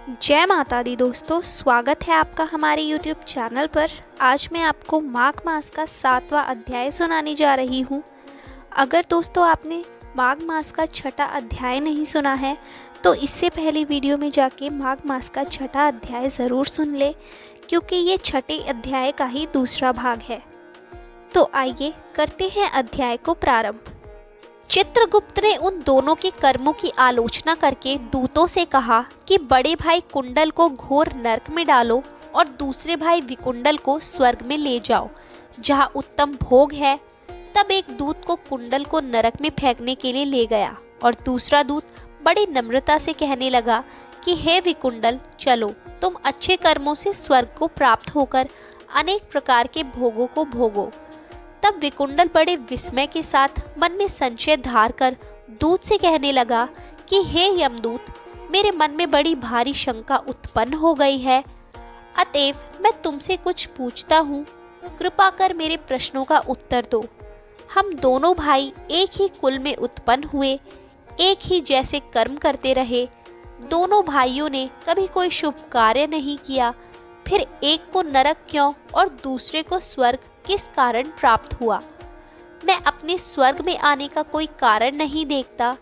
जय माता दी दोस्तों, स्वागत है आपका हमारे YouTube चैनल पर। आज मैं आपको माघ मास का 7वां अध्याय सुनाने जा रही हूँ। अगर दोस्तों आपने माघ मास का 6ठा अध्याय नहीं सुना है तो इससे पहले वीडियो में जाके माघ मास का 6ठा अध्याय ज़रूर सुन ले, क्योंकि ये 6ठे अध्याय का ही दूसरा भाग है। तो आइए करते हैं अध्याय को प्रारंभ। चित्रगुप्त ने उन दोनों के कर्मों की आलोचना करके दूतों से कहा कि बड़े भाई कुंडल को घोर नरक में डालो और दूसरे भाई विकुंडल को स्वर्ग में ले जाओ, जहाँ उत्तम भोग है। तब एक दूत को कुंडल को नरक में फेंकने के लिए ले गया और दूसरा दूत बड़ी नम्रता से कहने लगा कि हे विकुंडल, चलो, तुम अच्छे कर्मों से स्वर्ग को प्राप्त होकर अनेक प्रकार के भोगों को भोगो। तब विकुंडल बड़े विस्मय के साथ मन में संशय धार कर दूत से कहने लगा कि हे यमदूत, मेरे मन में बड़ी भारी शंका उत्पन्न हो गई है, अतएव मैं तुमसे कुछ पूछता हूँ, कृपा कर मेरे प्रश्नों का उत्तर दो। हम दोनों भाई एक ही कुल में उत्पन्न हुए, एक ही जैसे कर्म करते रहे, दोनों भाइयों ने कभी कोई शुभ कार्य नहीं किया, फिर एक को नरक क्यों और दूसरे को स्वर्ग किस कारण प्राप्त हुआ? मैं अपने स्वर्ग में आने का कोई कारण नहीं देखता।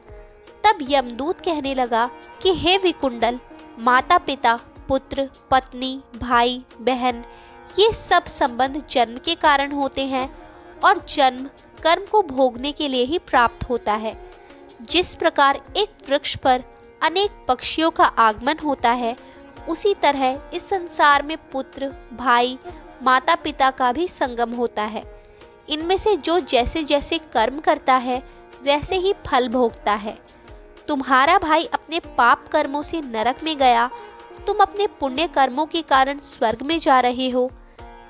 तब यमदूत कहने लगा कि हे विकुंडल, माता पिता, पुत्र, पत्नी, भाई, बहन, ये सब संबंध जन्म के कारण होते हैं और जन्म कर्म को भोगने के लिए ही प्राप्त होता है। जिस प्रकार एक वृक्ष पर अनेक पक्षियों का आगमन होता है, उसी तरह इस संसार में पुत्र, भाई, माता पिता का भी संगम होता है। इनमें से जो जैसे जैसे कर्म करता है वैसे ही फल भोगता है। तुम्हारा भाई अपने पाप कर्मों से नरक में गया, तुम अपने पुण्य कर्मों के कारण स्वर्ग में जा रहे हो।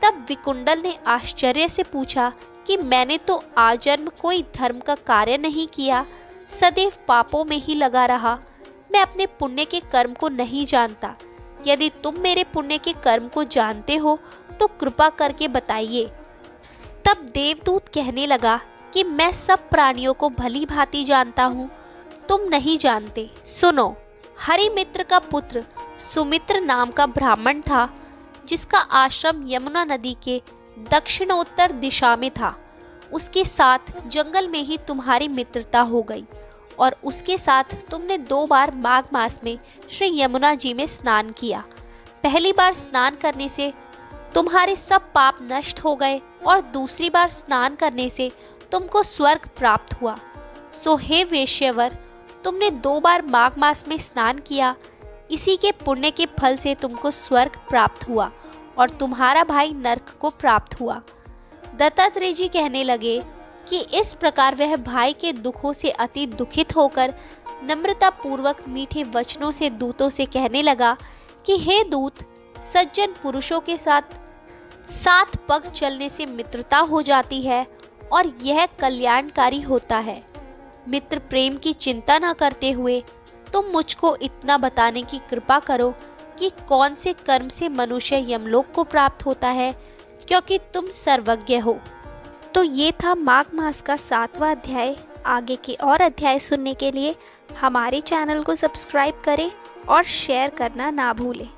तब विकुंडल ने आश्चर्य से पूछा कि मैंने तो आजन्म कोई धर्म का कार्य नहीं किया, सदैव पापों में ही लगा रहा। मैं अपने पुण्य के कर्म को नहीं जानता। यदि तुम मेरे पुण्य के कर्म को जानते हो तो कृपा करके बताइए। तब देवदूत कहने लगा कि मैं सब प्राणियों को भली भांति जानता हूँ, तुम नहीं जानते। सुनो, हरिमित्र का पुत्र सुमित्र नाम का ब्राह्मण था, जिसका आश्रम यमुना नदी के दक्षिणोत्तर दिशा में था। उसके साथ जंगल में ही तुम्हारी मित्रता हो गई और उसके साथ तुमने 2 बार माघ मास में श्री यमुना जी में स्नान किया। पहली बार स्नान करने से तुम्हारे सब पाप नष्ट हो गए और दूसरी बार स्नान करने से तुमको स्वर्ग प्राप्त हुआ। सो हे वेश्यवर, तुमने 2 बार माघ मास में स्नान किया, इसी के पुण्य के फल से तुमको स्वर्ग प्राप्त हुआ और तुम्हारा भाई नरक को प्राप्त हुआ। दत्तात्रेय जी कहने लगे कि इस प्रकार वह भाई के दुखों से अति दुखित होकर नम्रता पूर्वक मीठे वचनों से दूतों से कहने लगा कि हे दूत, सज्जन पुरुषों के साथ 7 पग चलने से मित्रता हो जाती है और यह कल्याणकारी होता है। मित्र प्रेम की चिंता न करते हुए तुम मुझको इतना बताने की कृपा करो कि कौन से कर्म से मनुष्य यमलोक को प्राप्त होता है, क्योंकि तुम सर्वज्ञ हो। तो ये था माघ मास का 7वां अध्याय। आगे के और अध्याय सुनने के लिए हमारे चैनल को सब्सक्राइब करें और शेयर करना ना भूलें।